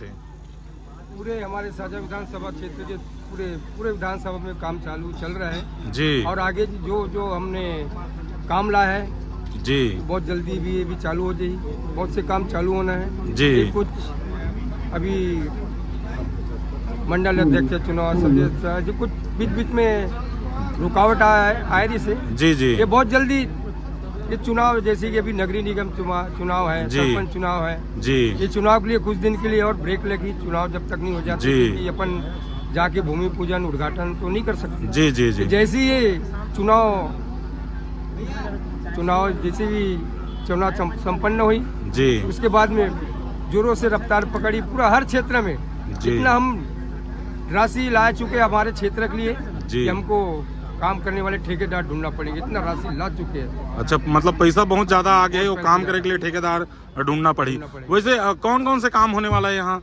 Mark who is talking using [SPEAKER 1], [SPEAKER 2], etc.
[SPEAKER 1] थे?
[SPEAKER 2] पूरे हमारे साझा विधानसभा क्षेत्र के पूरे विधानसभा में काम चालू चल रहा है
[SPEAKER 1] जी
[SPEAKER 2] और आगे जो हमने काम लाया है
[SPEAKER 1] जी
[SPEAKER 2] बहुत जल्दी भी चालू हो जाएगी। बहुत से काम चालू होना है
[SPEAKER 1] जी।
[SPEAKER 2] ये कुछ अभी मंडल अध्यक्ष चुनाव सदस्य जो कुछ बीच में रुकावट आ रही से
[SPEAKER 1] जी जी
[SPEAKER 2] ये बहुत जल्दी ये चुनाव जैसे कि अभी नगरीय निगम चुनाव है,
[SPEAKER 1] जी।
[SPEAKER 2] सरपंच चुनाव है,
[SPEAKER 1] जी
[SPEAKER 2] ये चुनाव के लिए कुछ दिन के लिए और ब्रेक लगी। चुनाव जब तक नहीं हो जाते
[SPEAKER 1] जी।
[SPEAKER 2] क्योंकि अपन जाके भूमि पूजन उद्घाटन तो नहीं कर सकते।
[SPEAKER 1] जी जी जी
[SPEAKER 2] जैसे ही ये चुनाव जैसे भी चुनाव संपन्न हुई
[SPEAKER 1] जी
[SPEAKER 2] उसके बाद में जोरों से रफ्तार पकड़ी पूरा हर क्षेत्र में।
[SPEAKER 1] जी।
[SPEAKER 2] जितना हम राशि ला चुके हैं हमारे क्षेत्र के लिए
[SPEAKER 1] जी।
[SPEAKER 2] कि हमको काम करने वाले ठेकेदार ढूंढना पड़ेंगे, इतना राशि ला चुके हैं।
[SPEAKER 1] अच्छा, मतलब पैसा बहुत ज्यादा आ गया है, वो
[SPEAKER 2] बहुत
[SPEAKER 1] काम
[SPEAKER 2] पैसा
[SPEAKER 1] करने के लिए ठेकेदार ढूंढना पड़ी।
[SPEAKER 2] ढूंढना पड़ेगा।
[SPEAKER 1] वैसे कौन कौन से काम होने वाला है यहाँ?